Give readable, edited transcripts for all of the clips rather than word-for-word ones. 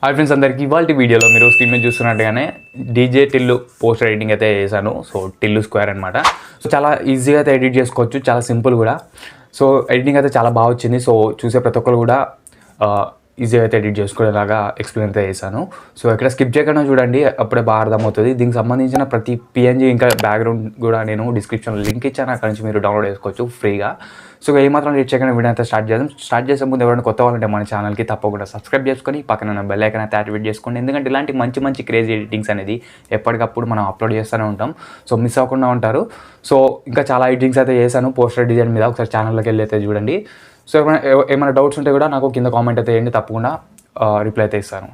Hi friends అందరికీ ఇవాళ వీడియోలో మీరు స్క్రీన్ మీద చూస్తున్నట్టుగానే డీజే టిల్లు పోస్టర్ ఎడిటింగ్ అయితే చేశాను. సో టిల్లు స్క్వేర్ అనమాట. సో చాలా ఈజీగా అయితే ఎడిట్ చేసుకోవచ్చు, చాలా సింపుల్ కూడా. సో ఎడిటింగ్ అయితే చాలా బాగా వచ్చింది. సో చూసే ప్రతి ఒక్కరు కూడా ఈజీగా అయితే ఎడిట్ చేసుకునేలాగా ఎక్స్ప్లెయిన్ అయితే చేశాను. సో ఇక్కడ స్కిప్ చేయకుండా చూడండి, అప్పుడే బాగా అర్థమవుతుంది. దీనికి సంబంధించిన ప్రతి పిఎన్జీ ఇంకా బ్యాక్గ్రౌండ్ కూడా నేను డిస్క్రిప్షన్లో లింక్ ఇచ్చాను, అక్కడ నుంచి మీరు డౌన్లోడ్ చేసుకోవచ్చు ఫ్రీగా. సో ఏమాత్రం లేట్ చేయకుండా వీడియో అయితే స్టార్ట్ చేసే ముందు ఎవరైనా కొత్త వాళ్ళంటే మన ఛానల్కి తప్పకుండా సబ్స్క్రైబ్ చేసుకొని పక్కన బెల్ ఐకాన్ అయితే యాక్టివేట్ చేసుకోండి. ఎందుకంటే ఇలాంటి మంచి క్రేజీ ఎడిటింగ్స్ అనేది ఎప్పటికప్పుడు మనం అప్లోడ్ చేస్తూనే ఉంటాం. సో మిస్ అవ్వకుండా ఉంటారు. సో ఇంకా చాలా ఎడిటింగ్స్ అయితే చేశాను పోస్టర్ డిజైన్ మీద, ఒకసారి ఛానల్లోకి వెళ్ళి అయితే చూడండి. సో ఏమైనా డౌట్స్ ఉంటే కూడా నాకు కింద కామెంట్ అయితే చేయండి, తప్పకుండా రిప్లై అయితే ఇస్తాను.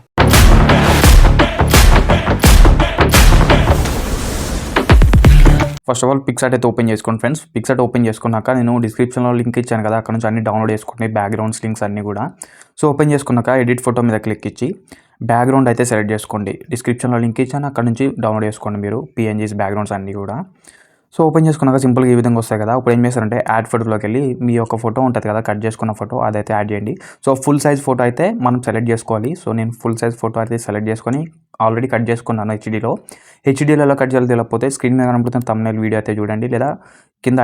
ఫస్ట్ ఆఫ్ ఆల్ పిక్సార్ట్ అయితే ఓపెన్ చేసుకోండి ఫ్రెండ్స్. పిక్సార్ట్ ఓపెన్ చేసుకున్నాక నేను డిస్క్రిప్షన్లో లింక్ ఇచ్చాను కదా, అక్కడ నుంచి అన్ని డౌన్లోడ్ చేసుకోండి, బ్యాక్గ్రౌండ్స్ లింక్స్ అన్నీ కూడా. సో ఓపెన్ చేసుకున్నాక ఎడిట్ ఫోటో మీద క్లిక్ ఇచ్చి బ్యాక్గ్రౌండ్ అయితే సెలెక్ట్ చేసుకోండి. డిస్క్రిప్షన్లో లింక్ ఇచ్చాను, అక్కడ నుంచి డౌన్లోడ్ చేసుకోండి మీరు పిఎన్జీస్ బ్యాక్గ్రౌండ్స్ అన్నీ కూడా. సో ఓపెన్ చేసుకున్నాక సింపుల్గా ఈ విధంగా వస్తాయి కదా. ఇప్పుడు ఏం చేస్తారంటే యాడ్ ఫోటోలోకి వెళ్ళి మీ యొక్క ఫోటో ఉంటుంది కదా, కట్ చేసుకున్న ఫోటో అదైతే యాడ్ చేయండి. సో ఫుల్ సైజ్ ఫోటో అయితే మనం సెలెక్ట్ చేసుకోవాలి. సో నేను ఫుల్ సైజ్ ఫోటో అయితే సెలెక్ట్ చేసుకొని ఆల్రెడీ కట్ చేసుకున్నాను హెచ్డీలో కట్ చేయాలి. తెలియకపోతే స్క్రీన్ మీద కనబడుతున్న థంబ్నెయిల్ వీడియో అయితే చూడండి, లేదా కింద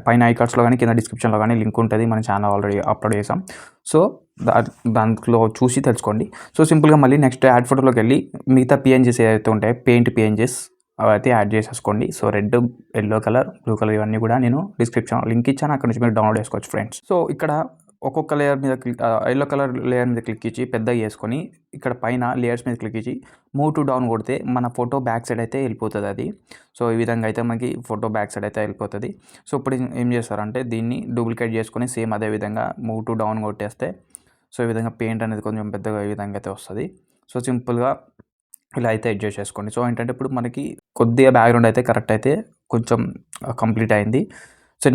పైన ఐకార్డ్స్లో కానీ కింద డిస్క్రిప్షన్లో కానీ లింక్ ఉంటుంది, మన ఛానల్ ఆల్రెడీ అప్లోడ్ చేసాం. సో దాంట్లో చూసి తెలుసుకోండి. సో సింపుల్గా మళ్ళీ నెక్స్ట్ యాడ్ ఫోటోలోకి వెళ్ళి మిగతా పిఎన్జీస్ ఏదైతే ఉంటాయో పెయింట్ పిఎన్జీస్ అవైతే యాడ్ చేసేసుకోండి. So red, yellow colour, blue colour ఇవన్నీ కూడా నేను డిస్క్రిప్షన్ లింక్ ఇచ్చాను, అక్కడ నుంచి మీరు డౌన్లోడ్ చేసుకోవచ్చు ఫ్రెండ్స్. సో ఇక్కడ ఒక్కొక్క లేయర్ మీద ఎల్లో కలర్ లేయర్ మీద క్లిక్ ఇచ్చి పెద్దగా చేసుకొని ఇక్కడ పైన లేయర్స్ మీద క్లిక్ ఇచ్చి మూవ్ టు డౌన్ కొడితే మన ఫోటో బ్యాక్ సైడ్ అయితే వెళ్ళిపోతుంది అది. సో ఈ విధంగా అయితే మనకి ఫోటో బ్యాక్ సైడ్ అయితే వెళ్ళిపోతుంది. సో ఇప్పుడు ఏం చేస్తారంటే దీన్ని డూప్లికేట్ చేసుకొని సేమ్ అదే విధంగా మూవ్ టు డౌన్ కొట్టేస్తే సో ఈ విధంగా పెయింట్ అనేది కొంచెం పెద్దగా ఈ విధంగా అయితే వస్తుంది. సో సింపుల్గా ఇలా అయితే అడ్జస్ట్ చేసుకోండి. సో ఏంటంటే ఇప్పుడు మనకి కొద్దిగా బ్యాక్గ్రౌండ్ అయితే కరెక్ట్ అయితే కొంచెం కంప్లీట్ అయింది. సో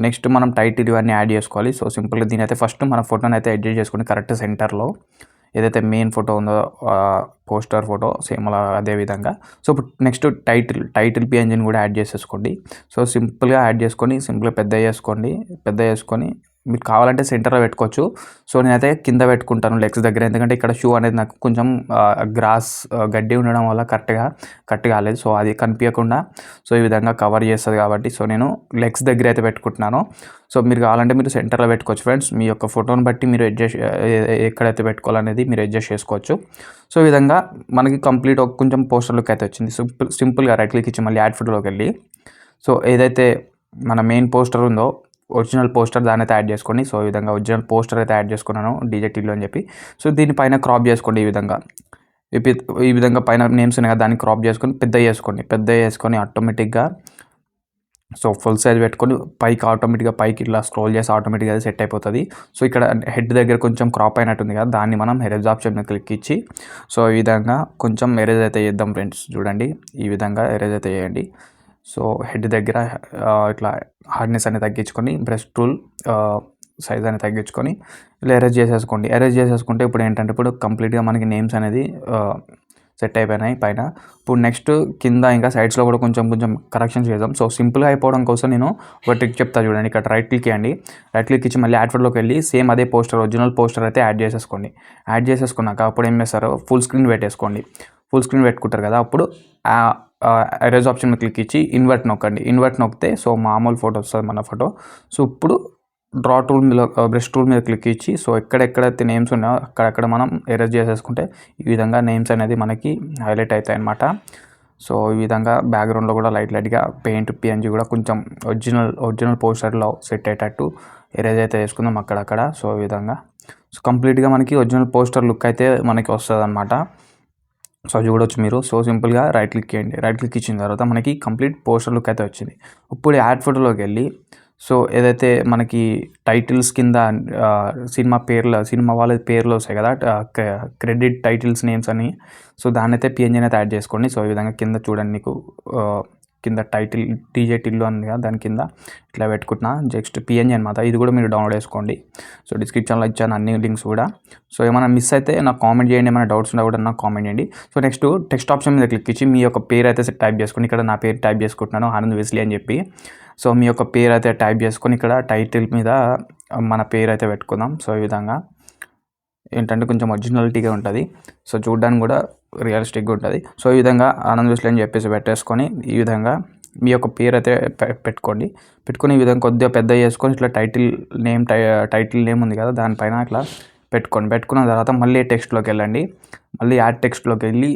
నెక్స్ట్ మనం టైటిల్ ఇవన్నీ యాడ్ చేసుకోవాలి. సో సింపుల్గా దీని అయితే ఫస్ట్ మన ఫోటోని అయితే అడ్జస్ట్ చేసుకుని కరెక్ట్ సెంటర్లో ఏదైతే మెయిన్ ఫోటో ఉందో పోస్టర్ ఫోటో సేమ్ అలా అదే విధంగా. సో ఇప్పుడు నెక్స్ట్ టైటిల్ పిఎన్జీని కూడా యాడ్ చేసేసుకోండి. సో సింపుల్గా యాడ్ చేసుకొని సింపుల్గా పెద్ద చేసుకొని మీకు కావాలంటే సెంటర్లో పెట్టుకోవచ్చు. సో నేనైతే కింద పెట్టుకుంటాను లెగ్స్ దగ్గర, ఎందుకంటే ఇక్కడ షూ అనేది నాకు కొంచెం గడ్డి ఉండడం వల్ల కరెక్ట్ కాలేదు. సో అది కనిపించకుండా సో ఈ విధంగా కవర్ చేస్తుంది కాబట్టి సో నేను లెగ్స్ దగ్గర అయితే పెట్టుకుంటున్నాను. సో మీరు కావాలంటే మీరు సెంటర్లో పెట్టుకోవచ్చు ఫ్రెండ్స్. మీ యొక్క ఫోటోని బట్టి మీరు ఎక్కడైతే పెట్టుకోవాలనేది మీరు అడ్జస్ట్ చేసుకోవచ్చు. సో ఈ విధంగా మనకి కంప్లీట్ కొంచెం పోస్టర్ లుక్ అయితే వచ్చింది. సింపుల్గా రైట్ క్లిక్ ఇచ్చి మళ్ళీ యాడ్ ఫోటోలోకి వెళ్ళి సో ఏదైతే మన మెయిన్ పోస్టర్ ఉందో ఒరిజినల్ పోస్టర్ దాన్ని అయితే యాడ్ చేసుకోండి. సో ఈ విధంగా ఒరిజినల్ పోస్టర్ అయితే యాడ్ చేసుకున్నాను డీజే టిల్లు అని చెప్పి. సో దీనిపైన క్రాప్ చేసుకోండి ఈ విధంగా పైన నేమ్స్ ఉన్నాయి కదా, దాన్ని క్రాప్ చేసుకొని పెద్ద చేసుకొని ఆటోమేటిక్గా సో ఫుల్ సైజ్ పెట్టుకొని పైకి ఇట్లా స్క్రోల్ చేసి ఆటోమేటిక్గా సెట్ అయిపోతుంది. సో ఇక్కడ హెడ్ దగ్గర కొంచెం క్రాప్ అయినట్టుంది కదా, దాన్ని మనం ఎరేజ్ ఆప్షన్ మీద క్లిక్ ఇచ్చి సో ఈ విధంగా కొంచెం ఎరేజ్ అయితే చేద్దాం ఫ్రెండ్స్. చూడండి ఈ విధంగా ఎరేజ్ అయితే చేయండి. సో హెడ్ దగ్గర ఇట్లా హార్డ్నెస్ అనేది తగ్గించుకొని బ్రష్ టూల్ సైజ్ అనేది తగ్గించుకొని ఇలా ఎరేజ్ చేసేసుకుంటే ఇప్పుడు ఏంటంటే ఇప్పుడు కంప్లీట్గా మనకి నేమ్స్ అనేది సెట్ అయిపోయినాయి పైన. ఇప్పుడు నెక్స్ట్ కింద ఇంకా సైడ్స్లో కూడా కొంచెం కరెక్షన్స్ చేద్దాం. సో సింపుల్గా అయిపోవడం కోసం నేను ఒక ట్రిక్ చెప్తా చూడండి. ఇక్కడ రైట్ క్లిక్ ఇచ్చి మళ్ళీ యాడ్ ఫోటోలోకి వెళ్ళి సేమ్ అదే ఒరిజినల్ పోస్టర్ అయితే యాడ్ చేసేసుకున్నాక అప్పుడు ఏం చేస్తారో ఫుల్ స్క్రీన్ పెట్టుకుంటారు కదా, అప్పుడు ఎరేజ్ ఆప్షన్ మీద క్లిక్ ఇచ్చి ఇన్వర్ట్ నొక్కితే సో మామూలు ఫోటో వస్తుంది మన ఫోటో. సో ఇప్పుడు డ్రా టూల్ మీద బ్రష్ టూల్ మీద క్లిక్ ఇచ్చి సో ఎక్కడెక్కడైతే నేమ్స్ ఉన్నాయో అక్కడెక్కడ మనం ఎరేజ్ చేసేసుకుంటే ఈ విధంగా నేమ్స్ అనేది మనకి హైలైట్ అవుతాయి అన్నమాట. సో ఈ విధంగా బ్యాక్గ్రౌండ్లో కూడా లైట్గా పెయింట్ పిఎన్జీ కూడా కొంచెం ఒరిజినల్ పోస్టర్లో సెట్ అయ్యేటట్టు ఎరేజ్ అయితే వేసుకుందాం అక్కడక్కడ. సో ఈ విధంగా సో కంప్లీట్గా మనకి ఒరిజినల్ పోస్టర్ లుక్ అయితే మనకి వస్తుంది అన్నమాట. సో చూడవచ్చు మీరు. సో సింపుల్గా రైట్ క్లిక్ ఇచ్చిన తర్వాత మనకి కంప్లీట్ పోస్టర్ లుక్ అయితే వచ్చింది. ఇప్పుడు యాడ్ ఫోటోలోకి వెళ్ళి సో ఏదైతే మనకి టైటిల్స్ కింద సినిమా వాళ్ళ పేర్లు వస్తాయి కదా, క్రెడిట్ టైటిల్స్ నేమ్స్ అని, సో దాన్ని అయితే పిఎన్జీని అయితే యాడ్ చేసుకోండి. సో ఈ విధంగా కింద చూడండి, మీకు కింద టైటిల్ డీజే టిల్లు ఉంది కదా, దాని కింద ఇట్లా పెట్టుకుంటున్నా జస్ట్ పిఎన్జీ అనమాట. ఇది కూడా మీరు డౌన్లోడ్ చేసుకోండి. సో డిస్క్రిప్షన్లో ఇచ్చాను అన్ని లింక్స్ కూడా. సో ఏమైనా మిస్ అయితే నాకు కామెంట్ చేయండి, ఏమైనా డౌట్స్ ఉన్నా కూడా నాకు కామెంట్ చేయండి. సో నెక్స్ట్ టెక్స్ట్ ఆప్షన్ మీద క్లిక్ ఇచ్చి మీ యొక్క పేరు అయితే టైప్ చేసుకోండి. ఇక్కడ నా పేరు టైప్ చేసుకుంటున్నాను, ఆనంద్ వెస్లీ అని చెప్పి. సో మీ యొక్క పేరు అయితే టైప్ చేసుకొని ఇక్కడ టైటిల్ మీద మన పేరు అయితే పెట్టుకుందాం. సో ఈ విధంగా ఏంటంటే కొంచెం ఒరిజినాలిటీగా ఉంటుంది. సో చూడడానికి కూడా రియలిస్టిక్గా ఉంటుంది. సో ఈ విధంగా ఆనంద్ విష్లు అని చెప్పేసి పెట్టేసుకొని ఈ విధంగా మీ యొక్క పేరు అయితే పెట్టుకోండి. పెట్టుకొని ఈ విధంగా కొద్దిగా పెద్ద చేసుకొని ఇట్లా టైటిల్ నేమ్ ఉంది కదా దానిపైన ఇట్లా పెట్టుకున్న తర్వాత మళ్ళీ టెక్స్ట్లోకి వెళ్ళండి. మళ్ళీ యాడ్ టెక్స్ట్లోకి వెళ్ళి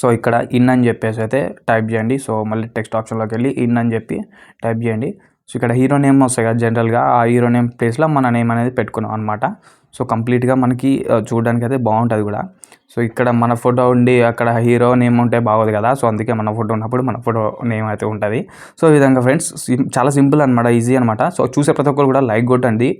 సో ఇక్కడ ఇన్ అని చెప్పేసి అయితే టైప్ చేయండి. సో మళ్ళీ టెక్స్ట్ ఆప్షన్లోకి వెళ్ళి ఇన్ అని చెప్పి టైప్ చేయండి. సో ఇక్కడ హీరో నేమ్ వస్తాయి కదా జనరల్గా, ఆ హీరో నేమ్ ప్లేస్లో మన నేమ్ అనేది పెట్టుకున్నాం అనమాట. సో కంప్లీట్గా మనకి చూడడానికి అయితే బాగుంటుంది కూడా. సో ఇక్కడ మన ఫోటో ఉండి అక్కడ హీరో నేమ్ ఉంటే బాగోదు కదా. సో అందుకే మన ఫోటో ఉన్నప్పుడు మన ఫోటో నేమ్ అయితే ఉంటుంది. సో ఈ విధంగా ఫ్రెండ్స్ చాలా సింపుల్ అనమాట, ఈజీ అనమాట. సో చూసే ప్రతి ఒక్కరు కూడా లైక్ కొట్టండి.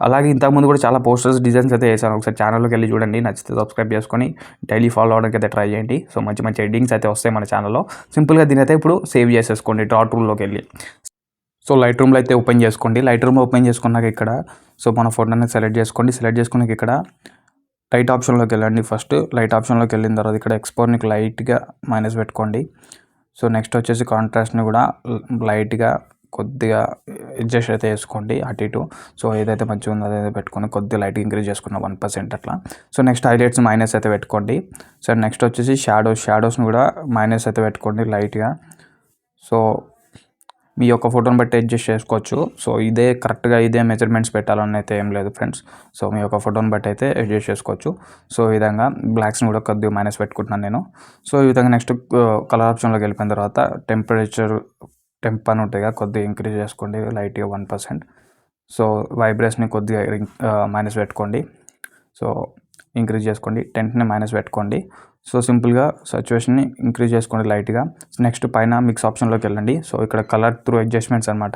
అలాగే ఇంతకుముందు కూడా చాలా పోస్టర్స్ డిజైన్స్ అయితే వేసాను, ఒకసారి ఛానల్లోకి వెళ్ళి చూడండి. నచ్చితే సబ్స్క్రైబ్ చేసుకొని డైలీ ఫాలో అవడానికి అయితే ట్రై చేయండి. సో మంచి మంచి ఎడిటింగ్స్ అయితే వస్తాయి మన ఛానల్లో. సింపుల్గా దీని అయితే ఇప్పుడు సేవ్ చేసేసుకోండి డ్రా టూల్లోకి వెళ్ళి. సో లైట్ రూమ్లో అయితే ఓపెన్ చేసుకోండి. లైట్ రూమ్లో ఓపెన్ చేసుకున్నాక ఇక్కడ సో మన ఫోటోని సెలెక్ట్ చేసుకోండి. సెలెక్ట్ చేసుకున్నాక ఇక్కడ లైట్ ఆప్షన్లోకి వెళ్ళండి. ఫస్ట్ లైట్ ఆప్షన్లోకి వెళ్ళిన తర్వాత ఇక్కడ ఎక్స్పోర్ట్ని లైట్గా మైనస్ పెట్టుకోండి. సో నెక్స్ట్ వచ్చేసి కాంట్రాస్ట్ని కూడా లైట్గా కొద్దిగా అడ్జస్ట్ అయితే వేసుకోండి అటు ఇటు. సో ఏదైతే మంచిగా ఉందో అదైతే పెట్టుకొని కొద్దిగా లైట్గా ఇంక్రీజ్ చేసుకున్న 1% అట్లా. సో నెక్స్ట్ హైలైట్స్ మైనస్ అయితే పెట్టుకోండి. సో నెక్స్ట్ వచ్చేసి షాడోస్ని కూడా మైనస్ అయితే పెట్టుకోండి లైట్గా. సో మీ యొక్క ఫోటోని బట్టి అడ్జస్ట్ చేసుకోవచ్చు. సో ఇదే కరెక్ట్గా ఇదే మెజర్మెంట్స్ పెట్టాలని అయితే ఏం లేదు ఫ్రెండ్స్. సో మీ యొక్క ఫోటోని బట్టి అయితే అడ్జస్ట్ చేసుకోవచ్చు. సో ఈ విధంగా బ్లాక్స్ని కూడా కొద్దిగా మైనస్ పెట్టుకుంటున్నాను నేను. సో ఈ విధంగా నెక్స్ట్ కలర్ ఆప్షన్లోకి వెళ్ళిపోయిన తర్వాత టెంప్ అని ఉంటుంది కదా, కొద్దిగా ఇంక్రీజ్ చేసుకోండి లైట్గా 1%. సో వైబ్రేషన్ని కొద్దిగా మైనస్ పెట్టుకోండి. సో ఇంక్రీజ్ చేసుకోండి. టెంట్ని మైనస్ పెట్టుకోండి. సో సింపుల్గా సిచ్యువేషన్ని ఇంక్రీజ్ చేసుకోండి లైట్గా. నెక్స్ట్ పైన మిక్స్ ఆప్షన్లోకి వెళ్ళండి. సో ఇక్కడ కలర్ త్రూ అడ్జస్ట్మెంట్స్ అనమాట.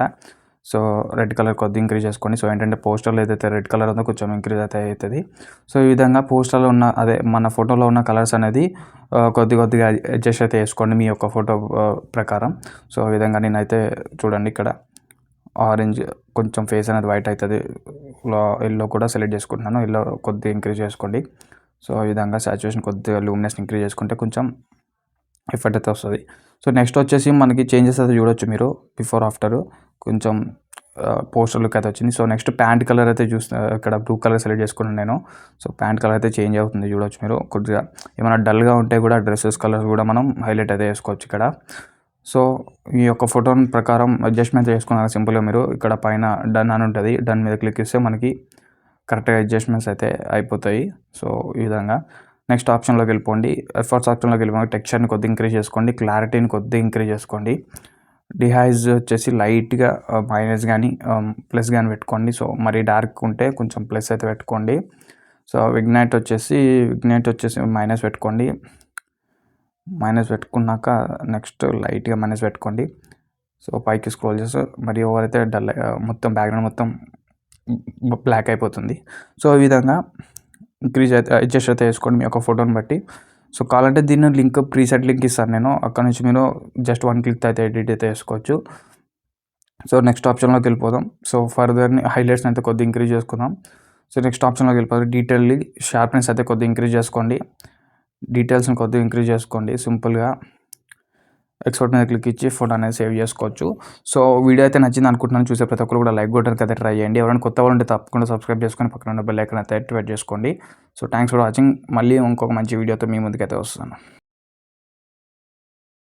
సో రెడ్ కలర్ కొద్దిగా ఇంక్రీజ్ చేసుకోండి. సో ఏంటంటే పోస్టర్లో ఏదైతే రెడ్ కలర్ ఉందో కొంచెం ఇంక్రీజ్ అయితే అవుతుంది. సో ఈ విధంగా పోస్టర్లో ఉన్న మన ఫోటోలో ఉన్న కలర్స్ అనేది కొద్దిగా అడ్జస్ట్ అయితే వేసుకోండి మీ యొక్క ఫోటో ప్రకారం. సో ఈ విధంగా నేనైతే చూడండి ఇక్కడ ఆరెంజ్ కొంచెం ఫేస్ అనేది వైట్ అవుతుంది. ఎల్లో కూడా సెలెక్ట్ చేసుకుంటున్నాను. ఎల్లో కొద్దిగా ఇంక్రీజ్ చేసుకోండి. సో ఈ విధంగా సాచురేషన్ కొద్దిగా లూమినెస్ ఇంక్రీజ్ చేసుకుంటే కొంచెం ఎఫెక్ట్ అయితే వస్తుంది. సో నెక్స్ట్ వచ్చేసి మనకి చేంజెస్ అయితే చూడొచ్చు మీరు బిఫోర్ ఆఫ్టర్ కొంచెం పోస్టర్ లుక్ అయితే వచ్చింది. సో నెక్స్ట్ ప్యాంట్ కలర్ అయితే ఇక్కడ బ్లూ కలర్ సెలెక్ట్ చేసుకున్నాను నేను. సో ప్యాంట్ కలర్ అయితే చేంజ్ అవుతుంది చూడొచ్చు మీరు. కొద్దిగా ఏమైనా డల్గా ఉంటే కూడా డ్రెస్సెస్ కలర్స్ కూడా మనం హైలైట్ అయితే వేసుకోవచ్చు ఇక్కడ. సో ఈ యొక్క ఫోటోని ప్రకారం అడ్జస్ట్మెంట్ చేసుకున్నాక సింపుల్గా మీరు ఇక్కడ పైన డన్ అని ఉంటుంది. డన్ మీద క్లిక్ చేస్తే మనకి కరెక్ట్గా అడ్జస్ట్మెంట్స్ అయితే అయిపోతాయి. సో ఈ విధంగా నెక్స్ట్ ఆప్షన్లోకి వెళ్ళిపోండి. ఎఫర్ట్స్ ఆప్షన్లోకి వెళ్ళిపోయి టెక్స్చర్ని కొద్దిగా ఇంక్రీజ్ చేసుకోండి. క్లారిటీని కొద్దిగా ఇంక్రీజ్ చేసుకోండి. డిహైజ్ వచ్చేసి లైట్గా మైనస్ కానీ ప్లస్ కానీ పెట్టుకోండి. సో మరి డార్క్ ఉంటే కొంచెం ప్లస్ అయితే పెట్టుకోండి. సో విగ్నైట్ వచ్చేసి మైనస్ పెట్టుకోండి. మైనస్ పెట్టుకున్నాక నెక్స్ట్ లైట్గా మైనస్ పెట్టుకోండి. సో పైకి స్క్రోల్ చేస్తే మరి ఓవర్ అయితే డల్ మొత్తం బ్యాక్గ్రౌండ్ మొత్తం బ్లాక్ అయిపోతుంది. సో ఈ విధంగా ఇంక్రీజ్ అయితే అడ్జస్ట్ అయితే వేసుకోండి మీ యొక్క ఫోటోని బట్టి. సో కావాలంటే దీన్ని లింక్ ప్రీసెట్ లింక్ ఇస్తాను నేను, అక్కడ నుంచి మీరు జస్ట్ 1 క్లిక్ అయితే ఎడిట్ అయితే వేసుకోవచ్చు. సో నెక్స్ట్ ఆప్షన్లోకి వెళ్ళిపోదాం. సో ఫర్దర్ని హైలైట్స్ని అయితే కొద్దిగా ఇంక్రీజ్ చేసుకుందాం. సో నెక్స్ట్ ఆప్షన్లోకి వెళ్ళిపోతాం. డీటెయిల్లీ షార్ప్నెస్ అయితే కొద్దిగా ఇంక్రీజ్ చేసుకోండి. డీటెయిల్స్ని కొద్దిగా ఇంక్రీజ్ చేసుకోండి. సింపుల్గా ఎక్స్పోర్ట్ మీద క్లిక్ ఇచ్చి ఫోటో అనేది సేవ్ చేసుకోవచ్చు. సో వీడియో అయితే నచ్చింది అనుకుంటున్నాను. చూసే ప్రతి ఒక్కరు కూడా లైక్ కొట్టడానికి అయితే ట్రై చేయండి. ఎవరైనా కొత్త వాళ్ళు ఉంటే తప్పకుండా సబ్స్క్రైబ్ చేసుకొని పక్కన ఉన్న బెల్ ఐకాన్ అయితే యాక్టివేట్ చేసుకోండి. So thanks for watching. మళ్ళీ ఇంకొక మంచి వీడియోతో మీ ముందుకైతే వస్తాను.